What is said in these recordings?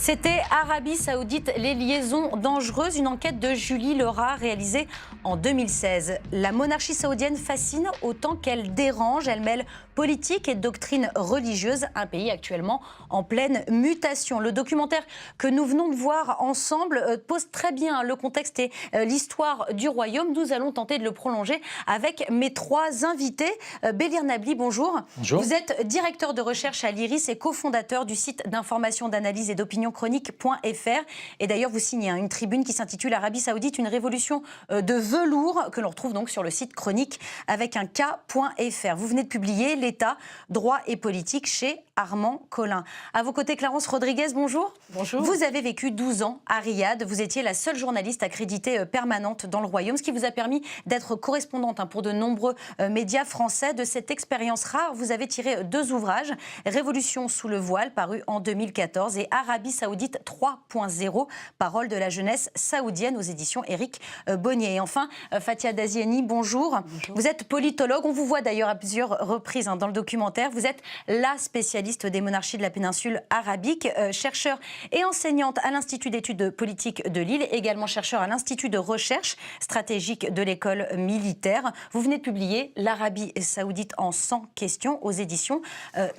C'était Arabie Saoudite, les liaisons dangereuses, une enquête de Julie Lerat réalisée en 2016. La monarchie saoudienne fascine autant qu'elle dérange. Elle mêle politique et doctrine religieuse, un pays actuellement en pleine mutation. Le documentaire que nous venons de voir ensemble pose très bien le contexte et l'histoire du royaume. Nous allons tenter de le prolonger avec mes trois invités. Bélir Nabli, bonjour. Bonjour. Vous êtes directeur de recherche à l'IRIS et cofondateur du site d'information, d'analyse et d'opinion chronique.fr. Et d'ailleurs, vous signez une tribune qui s'intitule Arabie Saoudite, une révolution de velours, que l'on retrouve donc sur le site chronique avec un k.fr. Vous venez de publier L'État, droit et politique chez Armand Collin. À vos côtés, Clarence Rodriguez, bonjour. Bonjour. Vous avez vécu 12 ans à Riyad. Vous étiez la seule journaliste accréditée permanente dans le royaume, ce qui vous a permis d'être correspondante pour de nombreux médias français. De cette expérience rare, vous avez tiré deux ouvrages, Révolution sous le voile, paru en 2014, et Arabie Saoudite 3.0, parole de la jeunesse saoudienne, aux éditions Éric Bonnier. Et enfin, Fathia Daziani, bonjour. Bonjour. Vous êtes politologue, on vous voit d'ailleurs à plusieurs reprises dans le documentaire. Vous êtes la spécialiste des monarchies de la péninsule arabique, chercheur et enseignante à l'Institut d'études politiques de Lille, également chercheur à l'Institut de recherche stratégique de l'école militaire. Vous venez de publier L'Arabie Saoudite en 100 questions aux éditions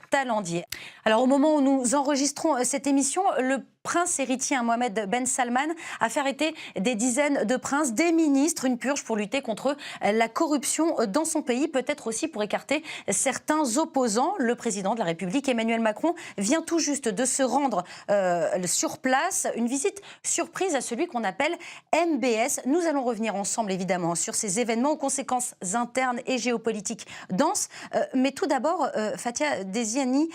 Talendier. Alors au moment où nous enregistrons cette émission, le prince héritier Mohamed Ben Salman a fait arrêter des dizaines de princes, des ministres, une purge pour lutter contre la corruption dans son pays, peut-être aussi pour écarter certains opposants. Le président de la République, Emmanuel Macron, vient tout juste de se rendre sur place. Une visite surprise à celui qu'on appelle MBS. Nous allons revenir ensemble, évidemment, sur ces événements aux conséquences internes et géopolitiques denses. Mais tout d'abord, Fathia Daziani,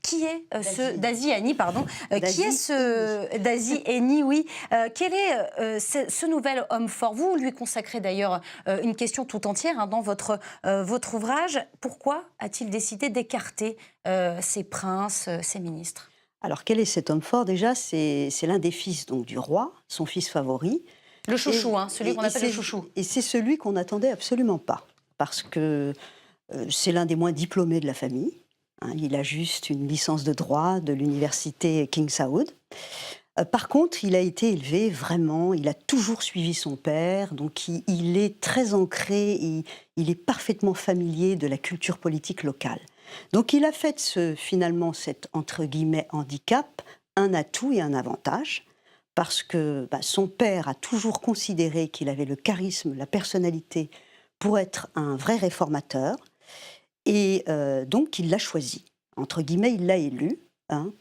qui est Daziani, pardon. Qui est ce Daziani, oui. Quel est ce nouvel homme fort? Vous lui consacrez d'ailleurs une question tout entière dans votre ouvrage. Pourquoi a-t-il décidé d'écarter ces princes, ces ministres? Alors, quel est cet homme fort? Déjà, c'est l'un des fils donc, du roi, son fils favori. Le chouchou, celui qu'on appelle le chouchou. Et c'est celui qu'on n'attendait absolument pas, parce que c'est l'un des moins diplômés de la famille. Il a juste une licence de droit de l'université King Saoud. Par contre, il a été élevé vraiment, il a toujours suivi son père, donc il est très ancré, il est parfaitement familier de la culture politique locale. Donc il a fait finalement cet, entre guillemets, handicap, un atout et un avantage, parce que son père a toujours considéré qu'il avait le charisme, la personnalité pour être un vrai réformateur. Et donc, il l'a choisi. Entre guillemets, il l'a élu,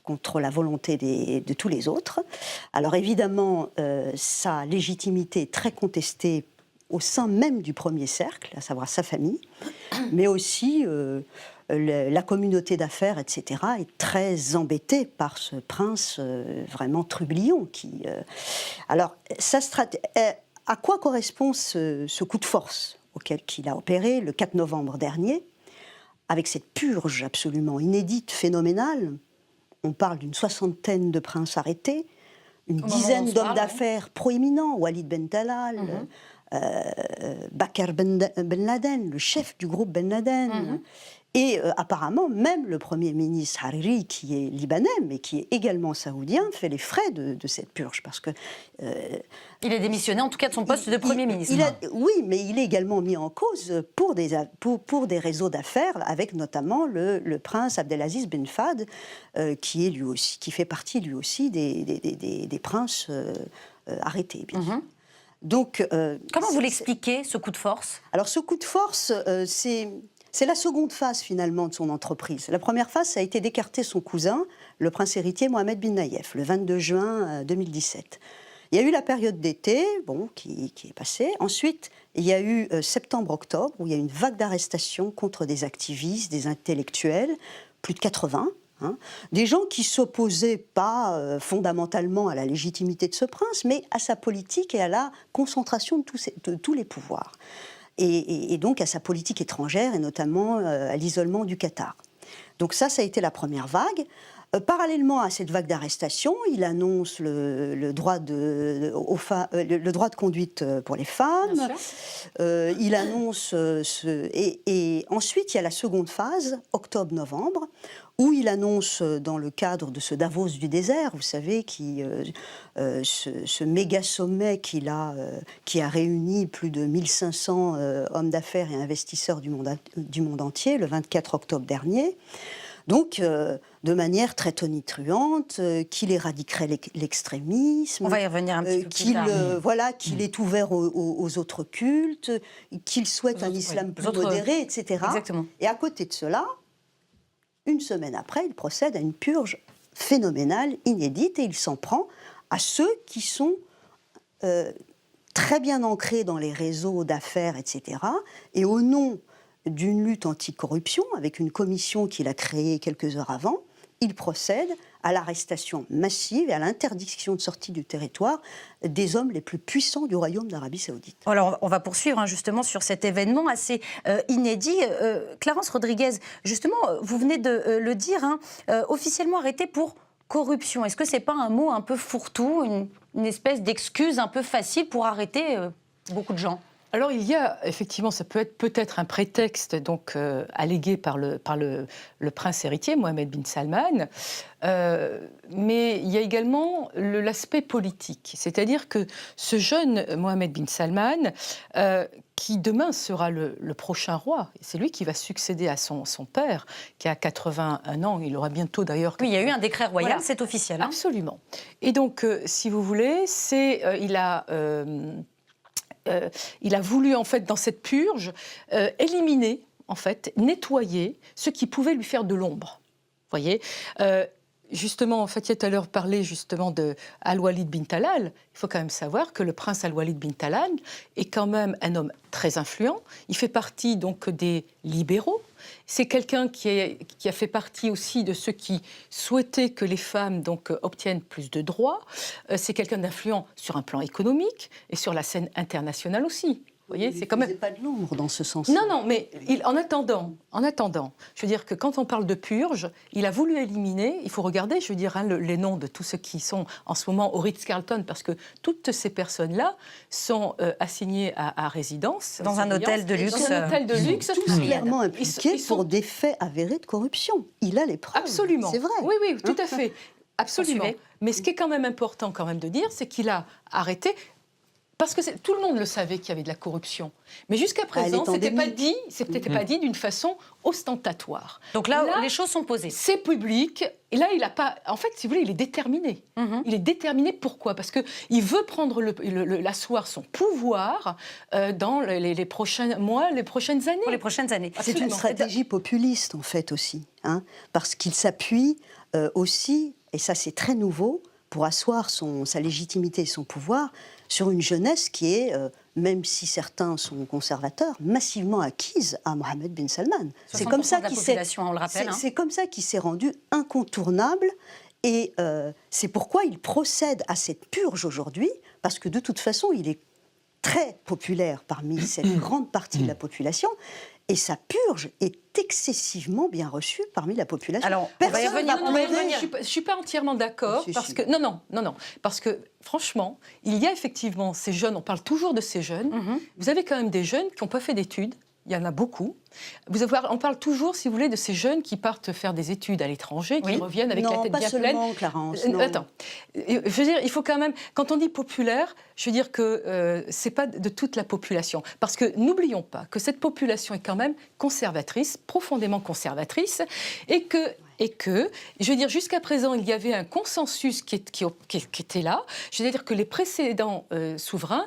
contre la volonté de tous les autres. Alors, évidemment, sa légitimité est très contestée au sein même du premier cercle, à savoir sa famille, mais aussi la communauté d'affaires, etc., est très embêtée par ce prince vraiment trublion. Alors, à quoi correspond ce coup de force qu'il a opéré le 4 novembre dernier, avec cette purge absolument inédite, phénoménale? On parle d'une soixantaine de princes arrêtés, une dizaine d'hommes d'affaires proéminents, Walid Ben Talal, Bakr Ben Laden, le chef du groupe Ben Laden, et apparemment même le Premier ministre Hariri, qui est libanais, mais qui est également saoudien, fait les frais de cette purge, parce que... il est démissionné en tout cas de son poste de Premier ministre. Oui, mais il est également mis en cause pour des réseaux d'affaires, avec notamment le prince Abdelaziz Ben Fahd, qui fait partie lui aussi des princes arrêtés, bien sûr. Donc, comment vous l'expliquez, ce coup de force? Alors, ce coup de force, c'est la seconde phase, finalement, de son entreprise. La première phase, ça a été d'écarter son cousin, le prince héritier Mohamed bin Nayef, le 22 juin 2017. Il y a eu la période d'été, qui est passée. Ensuite, il y a eu septembre-octobre, où il y a eu une vague d'arrestations contre des activistes, des intellectuels, plus de 80. Des gens qui s'opposaient pas fondamentalement à la légitimité de ce prince, mais à sa politique et à la concentration de tous les pouvoirs. Et donc à sa politique étrangère, et notamment à l'isolement du Qatar. Donc ça a été la première vague. Parallèlement à cette vague d'arrestations, il annonce le droit de conduite pour les femmes. Il annonce et ensuite il y a la seconde phase, octobre-novembre, où il annonce, dans le cadre de ce Davos du désert, vous savez, ce méga sommet qui a réuni plus de 1500 hommes d'affaires et investisseurs du monde entier, le 24 octobre dernier. Donc, de manière très tonitruante, qu'il éradiquerait l'extrémisme. On va y revenir un petit peu plus tard. Qu'il est ouvert aux autres cultes, qu'il souhaite un islam plus modéré, etc. Exactement. Et à côté de cela, une semaine après, il procède à une purge phénoménale, inédite, et il s'en prend à ceux qui sont très bien ancrés dans les réseaux d'affaires, etc. Et au nom d'une lutte anticorruption, avec une commission qu'il a créée quelques heures avant, il procède à l'arrestation massive et à l'interdiction de sortie du territoire des hommes les plus puissants du royaume d'Arabie Saoudite. Alors, on va poursuivre justement sur cet événement assez inédit. Clarence Rodriguez, justement, vous venez de le dire, officiellement arrêté pour corruption. Est-ce que ce n'est pas un mot un peu fourre-tout, une espèce d'excuse un peu facile pour arrêter beaucoup de gens ? Alors il y a effectivement, ça peut-être un prétexte donc allégué par le prince héritier Mohammed bin Salman, mais il y a également l'aspect politique, c'est-à-dire que ce jeune Mohammed bin Salman, qui demain sera le prochain roi, c'est lui qui va succéder à son père qui a 81 ans, il aura bientôt d'ailleurs... Oui, il y a eu un décret royal, voilà. C'est officiel. Absolument. Et donc si vous voulez, il a voulu, en fait, dans cette purge, éliminer, en fait, nettoyer ce qui pouvait lui faire de l'ombre. Vous voyez justement, en fait, il y a tout à l'heure parlé justement de Al-Walid bin Talal. Il faut quand même savoir que le prince Al-Walid bin Talal est quand même un homme très influent. Il fait partie donc des libéraux. C'est quelqu'un qui a fait partie aussi de ceux qui souhaitaient que les femmes donc obtiennent plus de droits. C'est quelqu'un d'influent sur un plan économique et sur la scène internationale aussi. Vous voyez, c'est quand même pas de l'ombre dans ce sens. Non, mais en attendant, je veux dire que quand on parle de purge, il a voulu éliminer. Il faut regarder, je veux dire, les noms de tous ceux qui sont en ce moment au Ritz-Carlton, parce que toutes ces personnes-là sont assignées à résidence dans un hôtel de luxe. Dans un hôtel de luxe, tous clairement impliqués pour des faits avérés de corruption. Il a les preuves. Absolument. C'est vrai. Oui, tout à fait. Absolument. Mais ce qui est quand même important de dire, c'est qu'il a arrêté. Parce que tout le monde le savait qu'il y avait de la corruption. Mais jusqu'à présent, ce n'était pas dit d'une façon ostentatoire. Donc là, les choses sont posées. C'est public. Et là, il n'a pas... En fait, si vous voulez, il est déterminé. Il est déterminé, pourquoi ? Parce qu'il veut prendre l'asseoir son pouvoir dans les prochains mois, les prochaines années. Pour les prochaines années. C'est une stratégie populiste, en fait, aussi. Parce qu'il s'appuie aussi, et ça c'est très nouveau, pour asseoir sa légitimité et son pouvoir sur une jeunesse qui est, même si certains sont conservateurs, massivement acquise à Mohammed bin Salman. C'est comme ça qu'il c'est comme ça qu'il s'est rendu incontournable, et c'est pourquoi il procède à cette purge aujourd'hui, parce que de toute façon, il est très populaire parmi cette grande partie de la population. Et sa purge est excessivement bien reçue parmi la population. Alors, on va y revenir. Je ne suis pas entièrement d'accord. Parce que, non. Parce que, franchement, il y a effectivement ces jeunes, on parle toujours de ces jeunes. Vous avez quand même des jeunes qui n'ont pas fait d'études. Il y en a beaucoup. On parle toujours, si vous voulez, de ces jeunes qui partent faire des études à l'étranger, qui reviennent avec la tête bien pleine. Non, pas seulement, Clarence. Attends. Je veux dire, il faut quand même... Quand on dit populaire, je veux dire que ce n'est pas de toute la population. Parce que n'oublions pas que cette population est quand même conservatrice, profondément conservatrice, et que, je veux dire, jusqu'à présent, il y avait un consensus qui était là. Je veux dire que les précédents souverains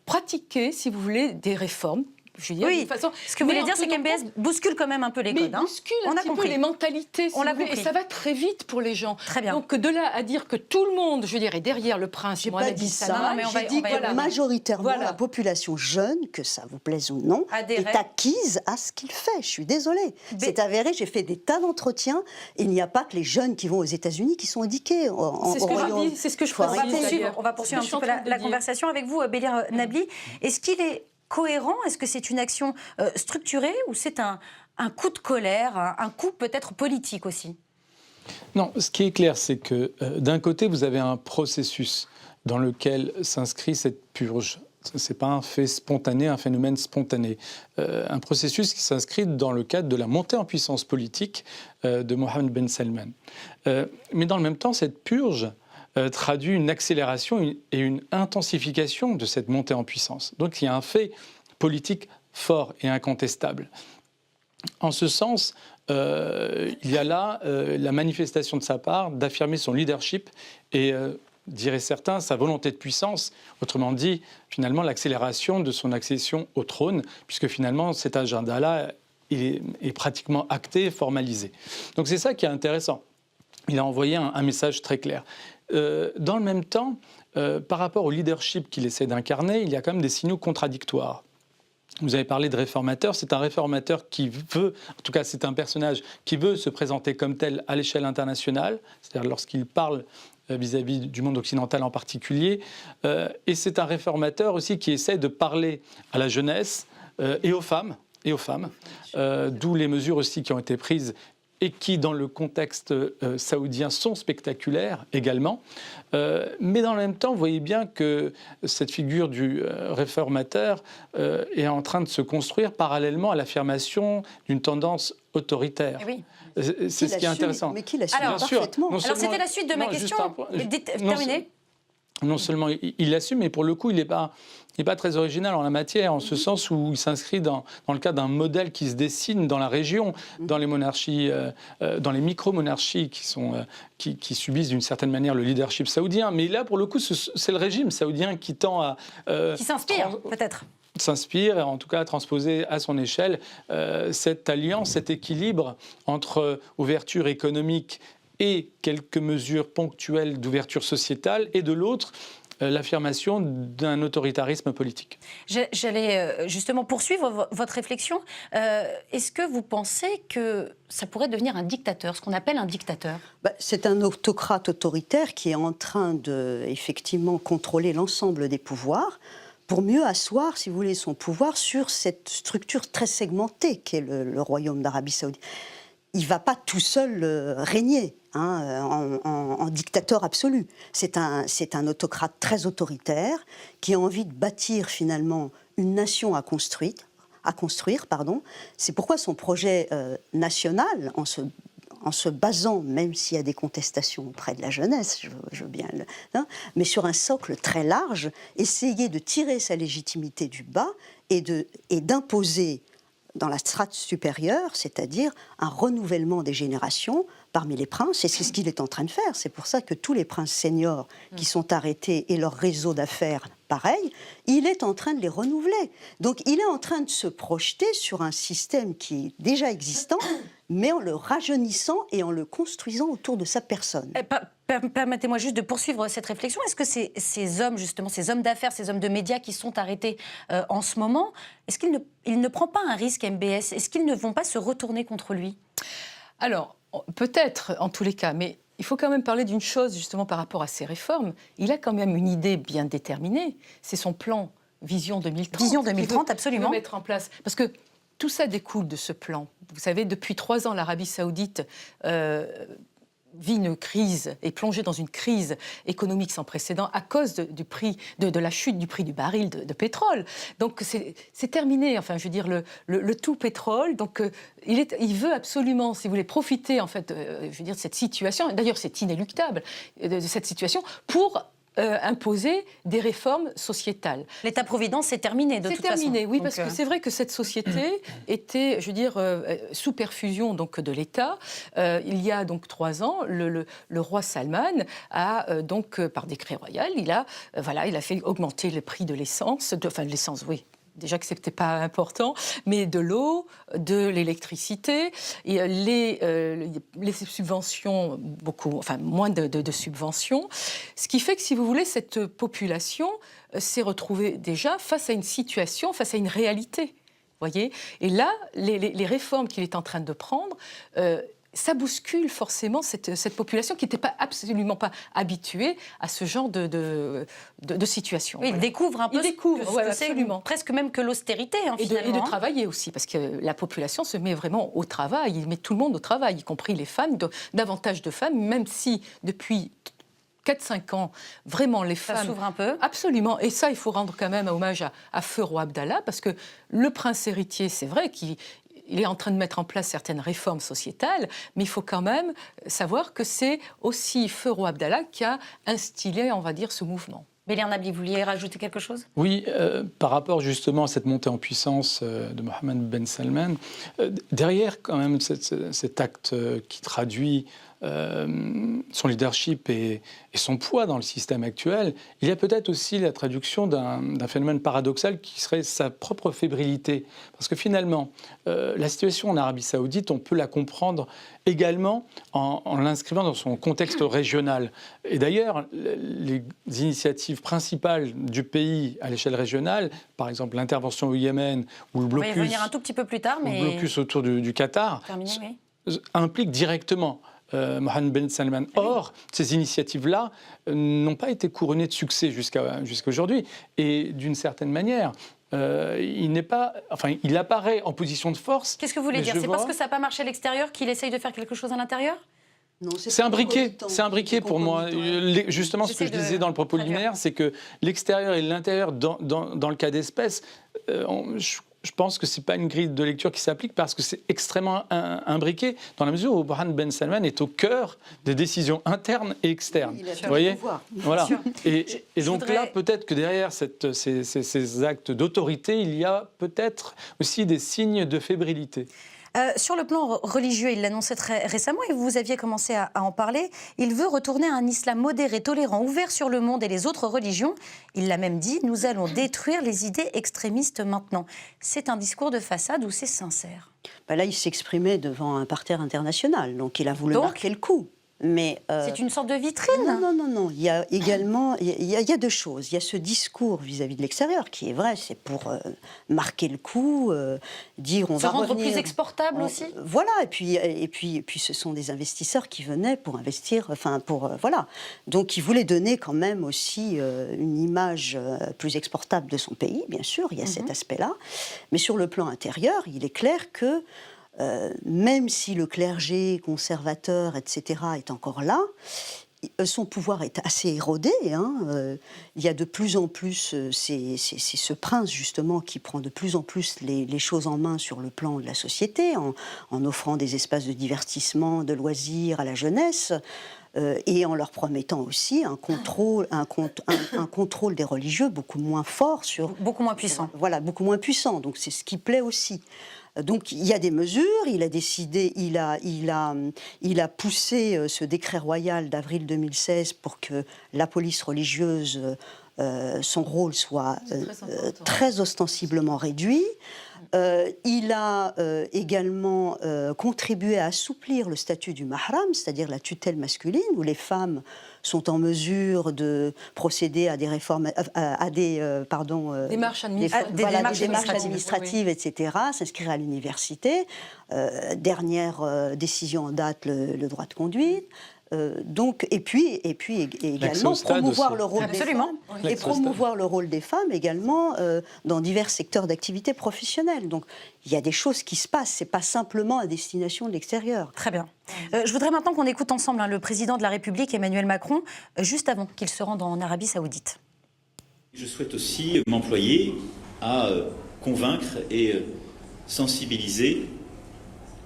pratiquaient, si vous voulez, des réformes. Je veux dire, oui, ce que vous voulez dire, c'est qu'MBS bouscule quand même un peu les codes. Mais bouscule un petit peu les mentalités, on l'a compris. Et ça va très vite pour les gens. Très bien. Donc de là à dire que tout le monde, je veux dire, est derrière le prince. J'ai pas dit ça, mais j'ai dit que majoritairement la population jeune, que ça vous plaise ou non, est acquise à ce qu'il fait. Je suis désolée. C'est avéré, j'ai fait des tas d'entretiens. Il n'y a pas que les jeunes qui vont aux États-Unis qui sont indiqués. C'est ce que je dis, c'est ce que je précise. On va poursuivre un petit peu la conversation avec vous, Bélir Nabli. Est-ce qu'il est cohérent? Est-ce que c'est une action structurée ou c'est un coup de colère, un coup peut-être politique aussi? Non, ce qui est clair, c'est que d'un côté, vous avez un processus dans lequel s'inscrit cette purge. Ce n'est pas un fait spontané, un phénomène spontané. Un processus qui s'inscrit dans le cadre de la montée en puissance politique de Mohammed Ben Salman. Mais dans le même temps, cette purge traduit une accélération et une intensification de cette montée en puissance. Donc il y a un fait politique fort et incontestable. En ce sens, il y a là la manifestation de sa part d'affirmer son leadership et diraient certains, sa volonté de puissance, autrement dit, finalement, l'accélération de son accession au trône, puisque finalement, cet agenda-là est pratiquement acté, formalisé. Donc c'est ça qui est intéressant. Il a envoyé un message très clair. Dans le même temps, par rapport au leadership qu'il essaie d'incarner, il y a quand même des signaux contradictoires. Vous avez parlé de réformateur, c'est un réformateur qui veut, en tout cas c'est un personnage qui veut se présenter comme tel à l'échelle internationale, c'est-à-dire lorsqu'il parle vis-à-vis du monde occidental en particulier, et c'est un réformateur aussi qui essaie de parler à la jeunesse et aux femmes, d'où les mesures aussi qui ont été prises et qui, dans le contexte saoudien, sont spectaculaires également. Mais dans le même temps, vous voyez bien que cette figure du réformateur est en train de se construire parallèlement à l'affirmation d'une tendance autoritaire. Oui. C'est ce qui est intéressant. Mais qui l'assume parfaitement. parfaitement. Alors c'était la suite de ma question. Terminez. Non seulement il l'assume, mais pour le coup, il n'est pas très original en la matière, en ce sens où il s'inscrit dans le cadre d'un modèle qui se dessine dans la région, dans les monarchies, dans les micro-monarchies qui subissent d'une certaine manière le leadership saoudien. Mais là, pour le coup, c'est le régime saoudien qui tend à... qui s'inspire, peut-être. S'inspire, en tout cas à transposer à son échelle cette alliance, cet équilibre entre ouverture économique et quelques mesures ponctuelles d'ouverture sociétale, et de l'autre, l'affirmation d'un autoritarisme politique. J'allais justement poursuivre votre réflexion. Est-ce que vous pensez que ça pourrait devenir un dictateur, ce qu'on appelle un dictateur ? C'est un autocrate autoritaire qui est en train de, effectivement, contrôler l'ensemble des pouvoirs pour mieux asseoir, si vous voulez, son pouvoir sur cette structure très segmentée qu'est le Royaume d'Arabie Saoudite. Il ne va pas tout seul régner en dictateur absolu. C'est un autocrate très autoritaire qui a envie de bâtir finalement une nation à construire. C'est pourquoi son projet national, en se basant, même s'il y a des contestations auprès de la jeunesse, je veux bien mais sur un socle très large, essayer de tirer sa légitimité du bas et d'imposer dans la strate supérieure, c'est-à-dire un renouvellement des générations parmi les princes, et c'est ce qu'il est en train de faire. C'est pour ça que tous les princes seniors qui sont arrêtés et leur réseau d'affaires, pareil, il est en train de les renouveler. Donc il est en train de se projeter sur un système qui est déjà existant, mais en le rajeunissant et en le construisant autour de sa personne. Permettez-moi juste de poursuivre cette réflexion. Est-ce que ces hommes, justement, ces hommes d'affaires, ces hommes de médias qui sont arrêtés en ce moment, est-ce qu'il ne prend pas un risque, MBS ? Est-ce qu'ils ne vont pas se retourner contre lui ? Alors, peut-être, en tous les cas, mais il faut quand même parler d'une chose, justement, par rapport à ces réformes. Il a quand même une idée bien déterminée. C'est son plan Vision 2030. Vision 2030, absolument. Qu'il veut mettre en place. Parce que tout ça découle de ce plan. Vous savez, depuis 3 ans, l'Arabie Saoudite vit une crise, est plongée dans une crise économique sans précédent à cause de la chute du prix du baril de pétrole. Donc c'est terminé, enfin je veux dire, le tout pétrole. Donc il veut absolument, si vous voulez, profiter en fait, je veux dire, de cette situation. D'ailleurs c'est inéluctable, de cette situation, pour imposer des réformes sociétales. L'État-providence, c'est terminé de toute façon. C'est terminé, oui, parce que c'est vrai que cette société était, je veux dire, sous perfusion donc, de l'État. Il y a donc 3 ans, le roi Salman a donc, par décret royal, il a fait augmenter le prix de l'essence, l'essence, oui. Déjà que ce n'était pas important, mais de l'eau, de l'électricité, et les subventions, moins de subventions. Ce qui fait que, si vous voulez, cette population s'est retrouvée déjà face à une situation, face à une réalité. Voyez ? Et là, les réformes qu'il est en train de prendre, ça bouscule forcément cette population qui n'était absolument pas habituée à ce genre de situation. Oui, il découvre un peu ce que c'est, presque même que l'austérité. Hein, et de travailler aussi, parce que la population se met vraiment au travail, il met tout le monde au travail, y compris les femmes, davantage de femmes, même si depuis 4-5 ans, vraiment les femmes... Ça s'ouvre un peu. Absolument. Et ça, il faut rendre quand même hommage à Feu Roi Abdallah, parce que le prince héritier, c'est vrai qu'il est en train de mettre en place certaines réformes sociétales, mais il faut quand même savoir que c'est aussi Feu Roi Abdallah qui a instillé, on va dire, ce mouvement. Bélier Nabli, vous vouliez rajouter quelque chose? Oui, par rapport justement à cette montée en puissance de Mohammed Ben Salman, derrière quand même cet acte qui traduit son leadership et son poids dans le système actuel, il y a peut-être aussi la traduction d'un phénomène paradoxal qui serait sa propre fébrilité. Parce que finalement, la situation en Arabie Saoudite, on peut la comprendre également en l'inscrivant dans son contexte régional. Et d'ailleurs, les initiatives principales du pays à l'échelle régionale, par exemple l'intervention au Yémen ou le blocus, on va y revenir un tout petit peu plus tard, mais... le blocus autour du Qatar, impliquent directement Mohammed Ben Salman. Or, ces initiatives-là n'ont pas été couronnées de succès jusqu'à aujourd'hui. Et d'une certaine manière, il apparaît en position de force. Qu'est-ce que vous voulez dire? C'est parce que ça n'a pas marché à l'extérieur qu'il essaye de faire quelque chose à l'intérieur? C'est un briquet pour moi. Justement, ce que je disais dans le propos liminaire, c'est que l'extérieur et l'intérieur, dans le cas d'espèce, je pense que ce n'est pas une grille de lecture qui s'applique parce que c'est extrêmement imbriqué dans la mesure où Mohammed Ben Salman est au cœur des décisions internes et externes. Oui, vous voyez, voilà. Et donc voudrais... là, peut-être que derrière ces actes d'autorité, il y a peut-être aussi des signes de fébrilité. Sur le plan religieux, il l'annonçait très récemment et vous aviez commencé à en parler. Il veut retourner à un islam modéré, tolérant, ouvert sur le monde et les autres religions. Il l'a même dit, nous allons détruire les idées extrémistes maintenant. C'est un discours de façade ou c'est sincère? Là, il s'exprimait devant un parterre international, donc il a voulu marquer le coup. Mais c'est une sorte de vitrine? Non. Il y a également il y a deux choses. Il y a ce discours vis-à-vis de l'extérieur qui est vrai, c'est pour marquer le coup, dire on va rendre revenir, plus exportable aussi. Voilà. Et puis ce sont des investisseurs qui venaient pour investir. Voilà. Donc il voulait donner quand même aussi une image plus exportable de son pays. Bien sûr, il y a cet aspect-là. Mais sur le plan intérieur, il est clair que même si le clergé conservateur, etc., est encore là, son pouvoir est assez érodé. Il y a de plus en plus, c'est ce prince justement qui prend de plus en plus les choses en main sur le plan de la société, en offrant des espaces de divertissement, de loisirs à la jeunesse, et en leur promettant aussi un contrôle des religieux beaucoup moins fort, beaucoup moins puissant. Voilà, beaucoup moins puissant. Donc c'est ce qui plaît aussi. Donc il y a des mesures, il a décidé, il a poussé ce décret royal d'avril 2016 pour que la police religieuse, son rôle soit très ostensiblement réduit. Il a également contribué à assouplir le statut du mahram, c'est-à-dire la tutelle masculine, où les femmes sont en mesure de procéder à des réformes, démarches administratives, etc., s'inscrire à l'université. Dernière décision en date, le droit de conduite. Et puis également promouvoir le rôle des femmes, et promouvoir le rôle des femmes également dans divers secteurs d'activité professionnelle. Donc il y a des choses qui se passent, c'est pas simplement à destination de l'extérieur. Très bien. Je voudrais maintenant qu'on écoute ensemble le président de la République, Emmanuel Macron, juste avant qu'il se rende en Arabie Saoudite. Je souhaite aussi m'employer à convaincre et sensibiliser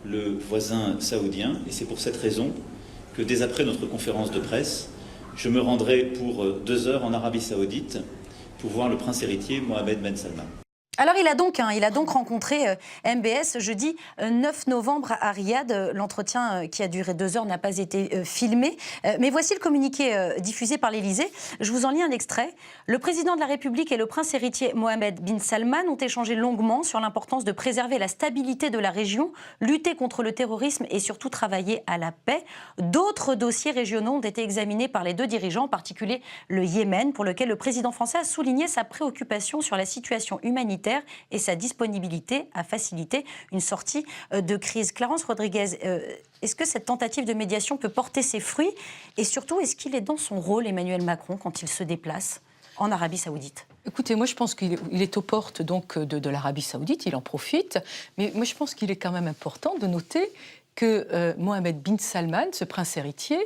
le voisin saoudien, et c'est pour cette raison que dès après notre conférence de presse, je me rendrai pour 2 heures en Arabie Saoudite pour voir le prince héritier Mohammed Ben Salman. Alors il a donc rencontré MBS jeudi 9 novembre à Riyad. L'entretien qui a duré 2 heures n'a pas été filmé. Mais voici le communiqué diffusé par l'Élysée. Je vous en lis un extrait. Le président de la République et le prince héritier Mohammed bin Salman ont échangé longuement sur l'importance de préserver la stabilité de la région, lutter contre le terrorisme et surtout travailler à la paix. D'autres dossiers régionaux ont été examinés par les deux dirigeants, en particulier le Yémen, pour lequel le président français a souligné sa préoccupation sur la situation humanitaire militaire et sa disponibilité à faciliter une sortie de crise. Clarence Rodriguez, est-ce que cette tentative de médiation peut porter ses fruits? Et surtout, est-ce qu'il est dans son rôle, Emmanuel Macron, quand il se déplace en Arabie Saoudite? Écoutez, moi je pense qu'il est aux portes donc, de l'Arabie Saoudite, il en profite, mais moi je pense qu'il est quand même important de noter que Mohammed bin Salman, ce prince héritier,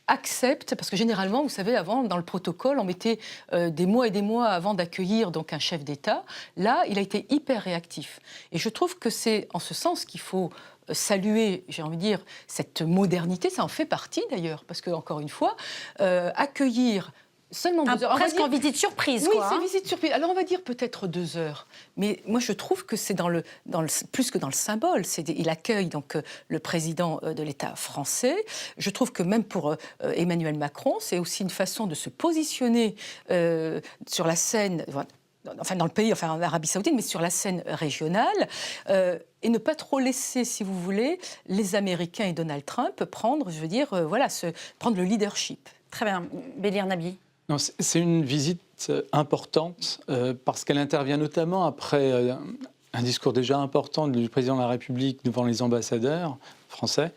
accepte, parce que généralement, vous savez, avant, dans le protocole, on mettait des mois et des mois avant d'accueillir donc un chef d'État. Là, il a été hyper réactif. Et je trouve que c'est en ce sens qu'il faut saluer, j'ai envie de dire, cette modernité. Ça en fait partie d'ailleurs, parce que, encore une fois, accueillir seulement 2 heures. Presque en visite surprise, oui, quoi. c'est visite surprise. Alors on va dire peut-être 2 heures, mais moi je trouve que c'est plus que dans le symbole. Il accueille donc le président de l'État français. Je trouve que même pour Emmanuel Macron, c'est aussi une façon de se positionner sur la scène. Enfin, dans le pays, enfin en Arabie Saoudite, mais sur la scène régionale, et ne pas trop laisser, si vous voulez, les Américains et Donald Trump prendre, je veux dire, prendre le leadership. Très bien. Bélir Nabi. Non, c'est une visite importante parce qu'elle intervient notamment après un discours déjà important du président de la République devant les ambassadeurs français,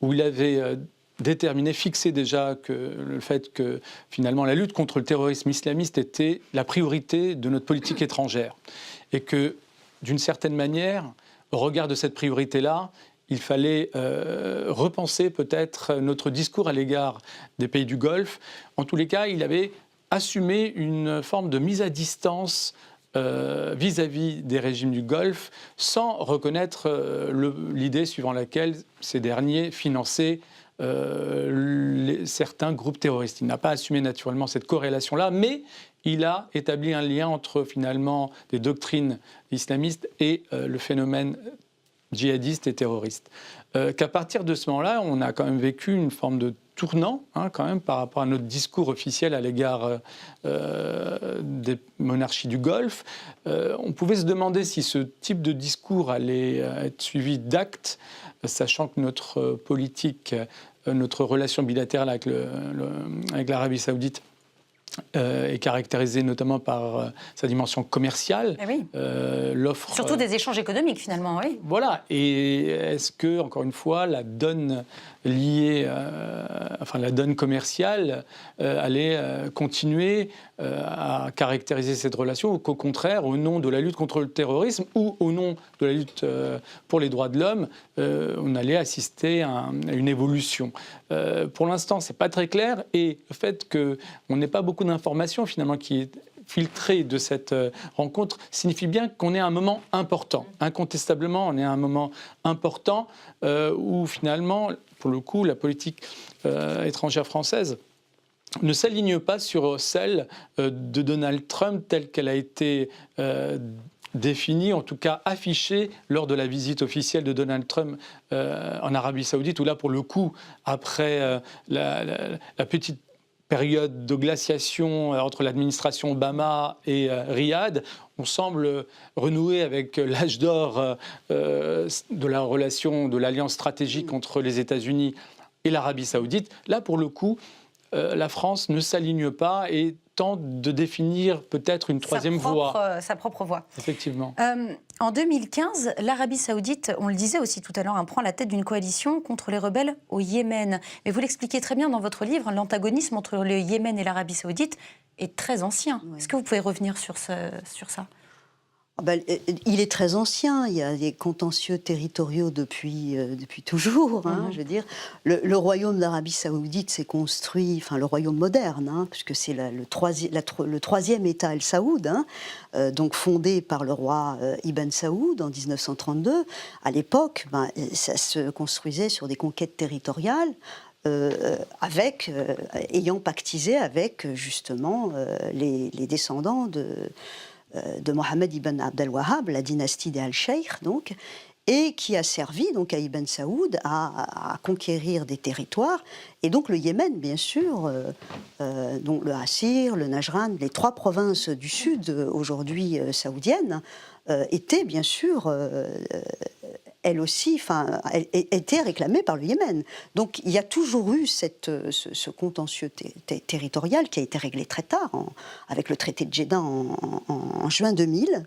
où il avait déterminé, fixé déjà le fait que finalement la lutte contre le terrorisme islamiste était la priorité de notre politique étrangère et que d'une certaine manière, au regard de cette priorité-là, il fallait repenser peut-être notre discours à l'égard des pays du Golfe. En tous les cas, il avait assumé une forme de mise à distance vis-à-vis des régimes du Golfe sans reconnaître l'idée suivant laquelle ces derniers finançaient certains groupes terroristes. Il n'a pas assumé naturellement cette corrélation-là, mais il a établi un lien entre finalement des doctrines islamistes et le phénomène djihadistes et terroristes. Qu'à partir de ce moment-là, on a quand même vécu une forme de tournant, quand même, par rapport à notre discours officiel à l'égard des monarchies du Golfe. On pouvait se demander si ce type de discours allait être suivi d'actes, sachant que notre politique, notre relation bilatérale avec l'Arabie Saoudite est caractérisée notamment par sa dimension commerciale. Eh oui. L'offre, surtout des échanges économiques, finalement, oui. Voilà. Et est-ce que, encore une fois, la donne liée, la donne commerciale allait continuer à caractériser cette relation, ou qu'au contraire, au nom de la lutte contre le terrorisme ou au nom de la lutte pour les droits de l'homme, on allait assister à une évolution. Pour l'instant, c'est pas très clair, et le fait qu'on n'ait pas beaucoup d'informations finalement qui est filtré de cette rencontre signifie bien qu'on est à un moment important. Incontestablement, on est à un moment important où finalement, pour le coup, la politique étrangère française ne s'aligne pas sur celle de Donald Trump telle qu'elle a été définie, en tout cas affichée lors de la visite officielle de Donald Trump en Arabie Saoudite, où là, pour le coup, après la petite période de glaciation entre l'administration Obama et Riyad, on semble renouer avec l'âge d'or de la relation, de l'alliance stratégique entre les États-Unis et l'Arabie Saoudite. Là, pour le coup, la France ne s'aligne pas et tente de définir peut-être une troisième voie. Sa propre voie. Effectivement. En 2015, l'Arabie Saoudite, on le disait aussi tout à l'heure, prend la tête d'une coalition contre les rebelles au Yémen. Mais vous l'expliquez très bien dans votre livre, l'antagonisme entre le Yémen et l'Arabie Saoudite est très ancien. Oui. Est-ce que vous pouvez revenir sur ça ? Il est très ancien, il y a des contentieux territoriaux depuis toujours. Je veux dire, le royaume d'Arabie Saoudite s'est construit, enfin le royaume moderne, puisque c'est le troisième État Al Saoud, donc fondé par le roi Ibn Saoud en 1932. À l'époque, ça se construisait sur des conquêtes territoriales. Ayant pactisé avec justement les descendants de Mohammed ibn Abd al-Wahhab, la dynastie des Al-Sheikh, donc, et qui a servi donc à Ibn Saoud à conquérir des territoires. Et donc le Yémen, bien sûr, donc le Assir, le Najran, les 3 provinces du sud aujourd'hui saoudiennes, étaient bien sûr elle aussi, était réclamée par le Yémen. Donc il y a toujours eu ce contentieux territorial qui a été réglé très tard, avec le traité de Jeddah en juin 2000.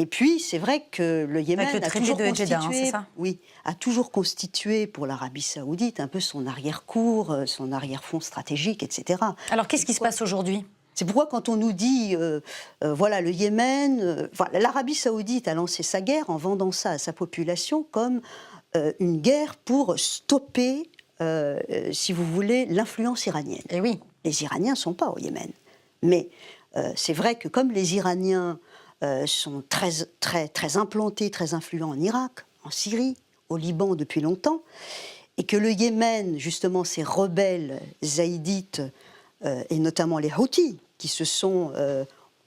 Et puis, c'est vrai que le Yémen Avec le a traité toujours de Jeddah, constitué, c'est ça oui, a toujours constitué pour l'Arabie Saoudite un peu son arrière-cour, son arrière-fond stratégique, etc. Alors, qu'est-ce qui se passe aujourd'hui ? C'est pourquoi quand on nous dit, voilà, le Yémen, l'Arabie Saoudite a lancé sa guerre en vendant ça à sa population comme une guerre pour stopper, si vous voulez, l'influence iranienne. Eh oui. Les Iraniens ne sont pas au Yémen. Mais c'est vrai que comme les Iraniens sont très implantés, très influents en Irak, en Syrie, au Liban depuis longtemps, et que le Yémen, justement, ces rebelles zaïdites, et notamment les Houthis, qui se sont,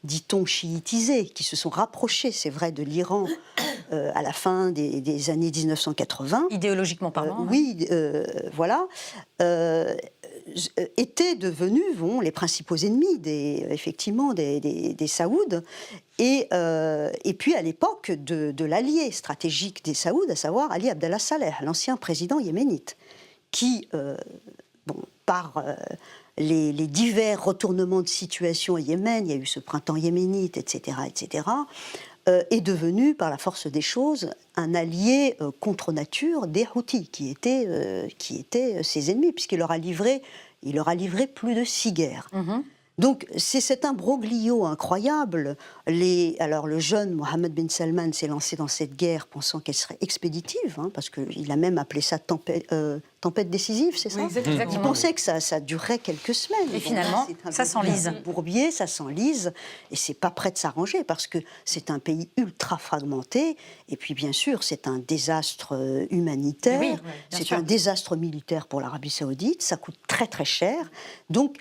dit-on, chiitisés, qui se sont rapprochés, c'est vrai, de l'Iran à la fin des années 1980. Idéologiquement parlant. Oui, voilà. Étaient devenus les principaux ennemis effectivement des Saouds et puis à l'époque de l'allié stratégique des Saouds, à savoir Ali Abdallah Saleh, l'ancien président yéménite, qui, par les divers retournements de situation au Yémen, il y a eu ce printemps yéménite, etc., est devenu, par la force des choses, un allié contre nature des Houthis, qui étaient ses ennemis, puisqu'il leur a livré plus de 6 guerres. Donc c'est cet imbroglio incroyable. Alors le jeune Mohammed bin Salman s'est lancé dans cette guerre pensant qu'elle serait expéditive, parce qu'il a même appelé ça tempête décisive, c'est ça? Oui, exactement. Il pensait que ça durerait quelques semaines. Et finalement, ça s'enlise. Bourbier, ça s'enlise, et c'est pas prêt de s'arranger parce que c'est un pays ultra fragmenté. Et puis bien sûr, c'est un désastre humanitaire, Oui, c'est un désastre militaire pour l'Arabie Saoudite. Ça coûte très très cher. Donc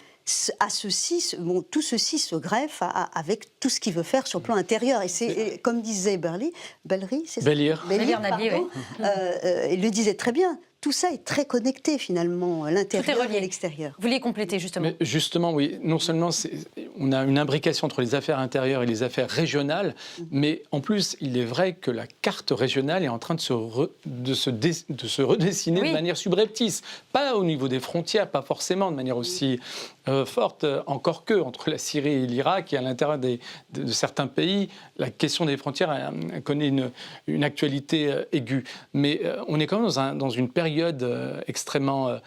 tout ceci se greffe avec tout ce qu'il veut faire sur le plan intérieur. Et c'est, comme disait Belri, c'est ça ? Bélir. Bélir Nabi, pardon. Il le disait très bien. Tout ça est très connecté finalement, l'intérieur et l'extérieur. Vous vouliez compléter justement. Mais justement, oui. Non seulement on a une imbrication entre les affaires intérieures et les affaires régionales, mais en plus, il est vrai que la carte régionale est en train de se redessiner de manière subreptice. Pas au niveau des frontières, pas forcément de manière aussi forte, encore que entre la Syrie et l'Irak et à l'intérieur de certains pays, la question des frontières connaît une actualité aiguë. Mais on est quand même dans une période extrêmement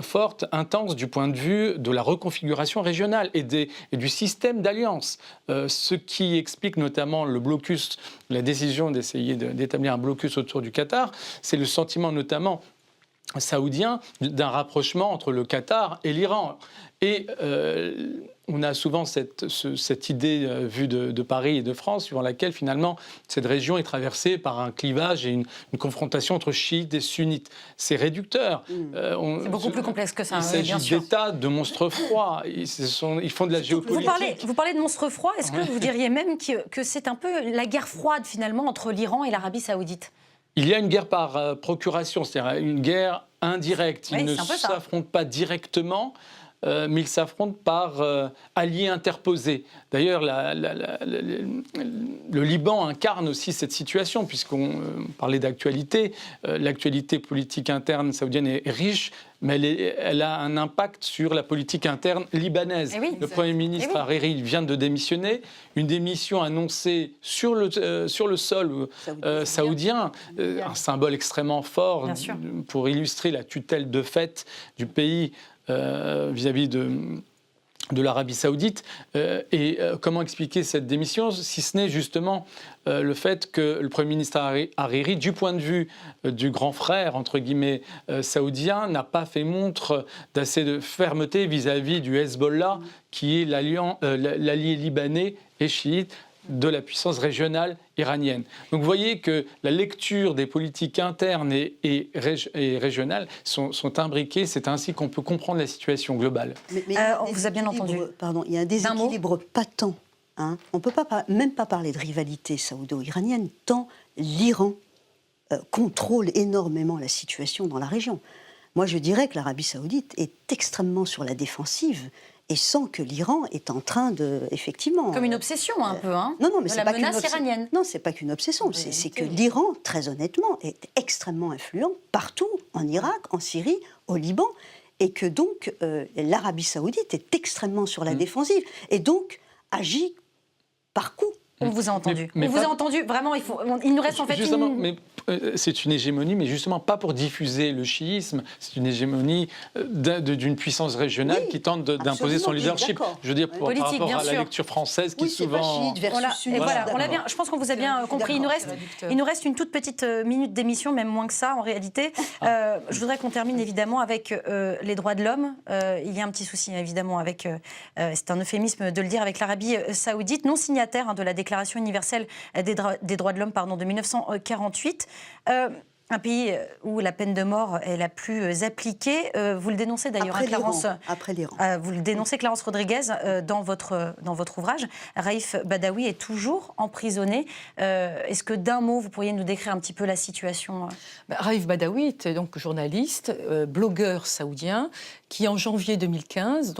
forte, intense du point de vue de la reconfiguration régionale et du système d'alliance. Ce qui explique notamment le blocus, la décision d'essayer d'établir un blocus autour du Qatar, c'est le sentiment notamment saoudien d'un rapprochement entre le Qatar et l'Iran. Et on a souvent cette idée vue de Paris et de France, suivant laquelle finalement cette région est traversée par un clivage et une confrontation entre chiites et sunnites. C'est réducteur. C'est beaucoup plus complexe que ça. Il s'agit d'États, de monstres froids. Ils font de la géopolitique. Vous parlez de monstres froids. Est-ce que vous diriez même que c'est un peu la guerre froide finalement entre l'Iran et l'Arabie Saoudite ? Il y a une guerre par procuration, c'est-à-dire une guerre indirecte. Ils ne s'affrontent pas directement, mais ils s'affrontent par alliés interposés. D'ailleurs, le Liban incarne aussi cette situation, puisqu'on parlait d'actualité. L'actualité politique interne saoudienne est riche, mais elle a un impact sur la politique interne libanaise. Le Premier ministre Hariri vient de démissionner, une démission annoncée sur le sol saoudien, un symbole extrêmement fort pour illustrer la tutelle de fait du pays vis-à-vis de l'Arabie Saoudite. Comment expliquer cette démission, si ce n'est justement le fait que le Premier ministre Hariri, du point de vue du grand frère, entre guillemets, saoudien, n'a pas fait montre d'assez de fermeté vis-à-vis du Hezbollah, qui est l'allié libanais et chiite de la puissance régionale iranienne. Donc vous voyez que la lecture des politiques internes et régionales sont imbriquées. C'est ainsi qu'on peut comprendre la situation globale. Mais on vous a bien entendu. Pardon, il y a un déséquilibre patent. On ne peut même pas parler de rivalité saoudo-iranienne tant l'Iran contrôle énormément la situation dans la région. Moi, je dirais que l'Arabie saoudite est extrêmement sur la défensive et sent que l'Iran est en train de, effectivement... Comme une obsession, un peu, non, mais c'est pas menace iranienne. Non, c'est pas qu'une obsession. C'est que l'Iran, très honnêtement, est extrêmement influent partout, en Irak, en Syrie, au Liban, et que donc l'Arabie saoudite est extrêmement sur la défensive, et donc agit par coup. On vous a entendu. Mais on vous a entendu. Vraiment, il nous reste en fait justement, une... c'est une hégémonie, mais justement pas pour diffuser le chiisme. C'est une hégémonie d'une puissance régionale qui tente d'imposer son leadership. D'accord. Je veux dire, par rapport à la lecture française qui souvent... On l'a bien. Je pense qu'on vous a bien compris. Il nous reste une toute petite minute d'émission, même moins que ça en réalité. Je voudrais qu'on termine évidemment avec les droits de l'homme. Il y a un petit souci évidemment avec, c'est un euphémisme de le dire, avec l'Arabie saoudite, non signataire de la Déclaration universelle des droits de l'homme de 1948. Un pays où la peine de mort est la plus appliquée. Vous le dénoncez d'ailleurs, après l'Iran. Vous le dénoncez, Clarence Rodriguez, dans votre ouvrage. Raif Badawi est toujours emprisonné. Est-ce que d'un mot, vous pourriez nous décrire un petit peu la situation? Raif Badawi était donc journaliste, blogueur saoudien, qui en janvier 2015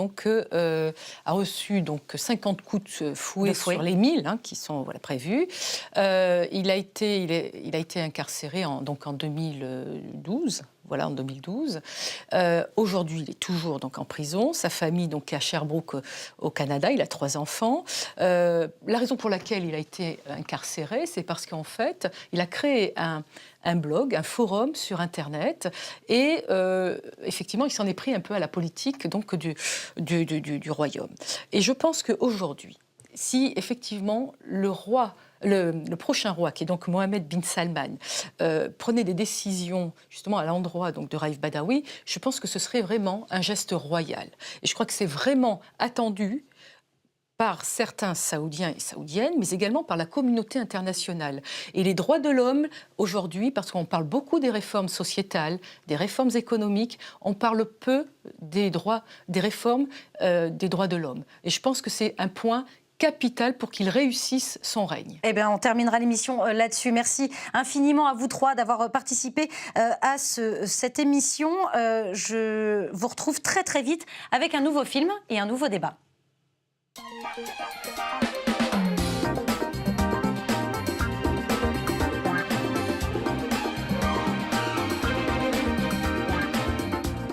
a reçu 50 coups de fouet sur les 1000 qui sont prévus. Il a été incarcéré en 2012. Voilà, en 2012. Aujourd'hui, il est toujours en prison. Sa famille est à Sherbrooke, au Canada. Il a 3 enfants. La raison pour laquelle il a été incarcéré, c'est parce qu'en fait, il a créé un blog, un forum sur Internet. Et effectivement, il s'en est pris un peu à la politique du royaume. Et je pense qu'aujourd'hui, si effectivement le prochain roi, qui est donc Mohammed bin Salman, prenait des décisions justement à l'endroit de Raif Badawi, je pense que ce serait vraiment un geste royal. Et je crois que c'est vraiment attendu par certains Saoudiens et Saoudiennes, mais également par la communauté internationale. Et les droits de l'homme, aujourd'hui, parce qu'on parle beaucoup des réformes sociétales, des réformes économiques, on parle peu des réformes des droits de l'homme. Et je pense que c'est un point capital pour qu'il réussisse son règne. Eh bien, on terminera l'émission là-dessus. Merci infiniment à vous 3 d'avoir participé à cette émission. Je vous retrouve très très vite avec un nouveau film et un nouveau débat.